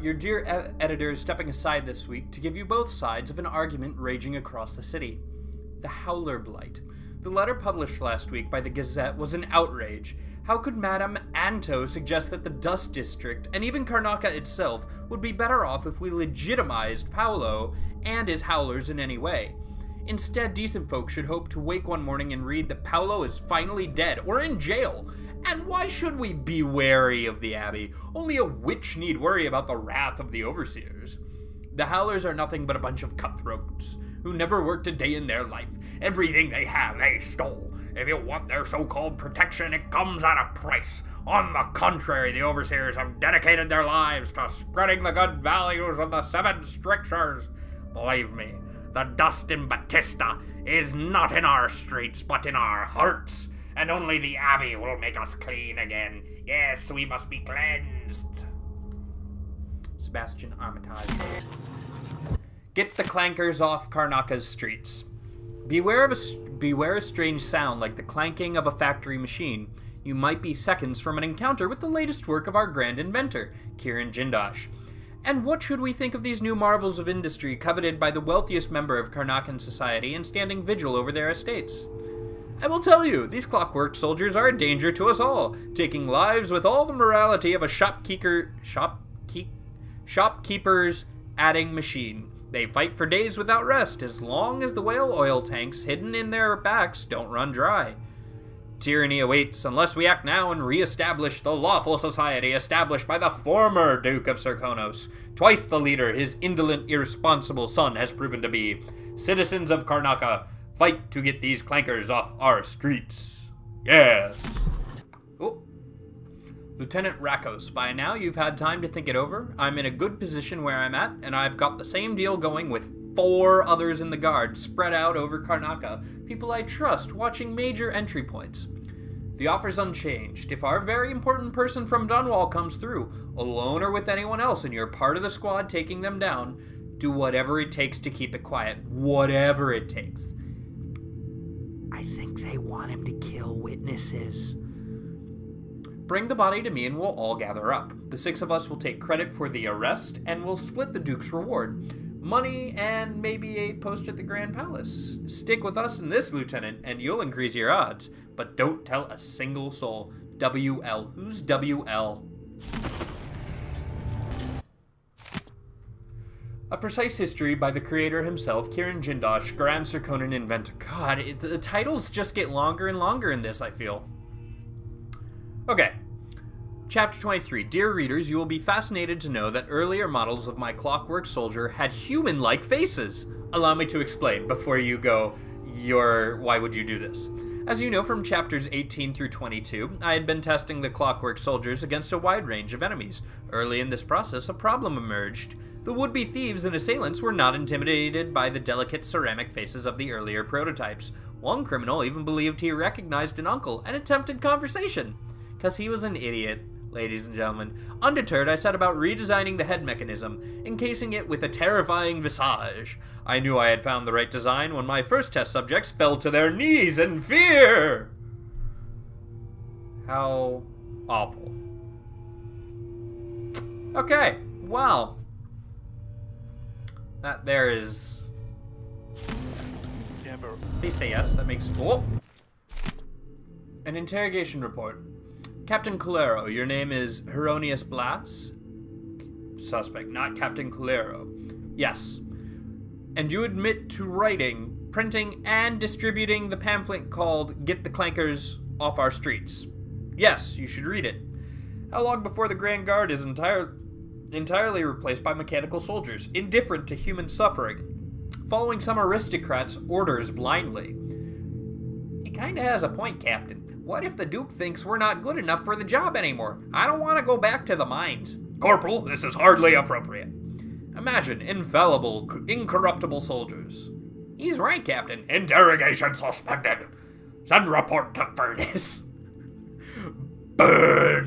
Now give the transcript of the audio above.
Your dear editor is stepping aside this week to give you both sides of an argument raging across the city. The Howler Blight. The letter published last week by the Gazette was an outrage. How could Madame Anto suggest that the Dust District, and even Karnaca itself, would be better off if we legitimized Paolo and his Howlers in any way? Instead, decent folk should hope to wake one morning and read that Paolo is finally dead, or in jail. And why should we be wary of the Abbey? Only a witch need worry about the wrath of the overseers. The Howlers are nothing but a bunch of cutthroats who never worked a day in their life. Everything they have, they stole. If you want their so-called protection, it comes at a price. On the contrary, the overseers have dedicated their lives to spreading the good values of the 7 strictures. Believe me, the dust in Batista is not in our streets, but in our hearts. And only the Abbey will make us clean again. Yes, we must be cleansed. Sebastian Armitage. Get the clankers off Karnaca's streets. Beware a strange sound like the clanking of a factory machine. You might be seconds from an encounter with the latest work of our grand inventor, Kiran Jindosh. And what should we think of these new marvels of industry coveted by the wealthiest member of Karnacan society and standing vigil over their estates? I will tell you, these clockwork soldiers are a danger to us all, taking lives with all the morality of a shopkeeper's adding machine. They fight for days without rest, as long as the whale oil tanks hidden in their backs don't run dry. Tyranny awaits unless we act now and re-establish the lawful society established by the former Duke of Serkonos, twice the leader his indolent, irresponsible son has proven to be. Citizens of Karnaca, fight to get these clankers off our streets. Yes. Oh. Lieutenant Rakos, by now you've had time to think it over. I'm in a good position where I'm at, and I've got the same deal going with 4 others in the guard spread out over Karnaca, people I trust, watching major entry points. The offer's unchanged. If our very important person from Dunwall comes through, alone or with anyone else, and you're part of the squad taking them down, do whatever it takes to keep it quiet. Whatever it takes. I think they want him to kill witnesses. Bring the body to me and we'll all gather up. The 6 of us will take credit for the arrest and we'll split the Duke's reward. Money and maybe a post at the Grand Palace. Stick with us in this, Lieutenant, and you'll increase your odds. But don't tell a single soul. WL. Who's WL? A precise history by the creator himself, Kiran Jindosh, Grand Serkonan inventor. God, the titles just get longer and longer in this, I feel. Okay. Chapter 23. Dear readers, you will be fascinated to know that earlier models of my clockwork soldier had human-like faces. Allow me to explain before you go, why would you do this? As you know from chapters 18 through 22, I had been testing the clockwork soldiers against a wide range of enemies. Early in this process, a problem emerged. The would-be thieves and assailants were not intimidated by the delicate ceramic faces of the earlier prototypes. One criminal even believed he recognized an uncle and attempted conversation. 'Cause he was an idiot, ladies and gentlemen. Undeterred, I set about redesigning the head mechanism, encasing it with a terrifying visage. I knew I had found the right design when my first test subjects fell to their knees in fear. How awful. Okay, well. That there is... Please say yes, that makes... Oh! An interrogation report. Captain Calero, your name is Heronius Blas? Suspect, not Captain Calero. Yes. And you admit to writing, printing, and distributing the pamphlet called Get the Clankers Off Our Streets. Yes, you should read it. How long before the Grand Guard is entirely replaced by mechanical soldiers, indifferent to human suffering, following some aristocrat's orders blindly? He kinda has a point, Captain. What if the Duke thinks we're not good enough for the job anymore? I don't want to go back to the mines. Corporal, this is hardly appropriate. Imagine infallible, incorruptible soldiers. He's right, Captain. Interrogation suspended. Send report to Furnace. Burn.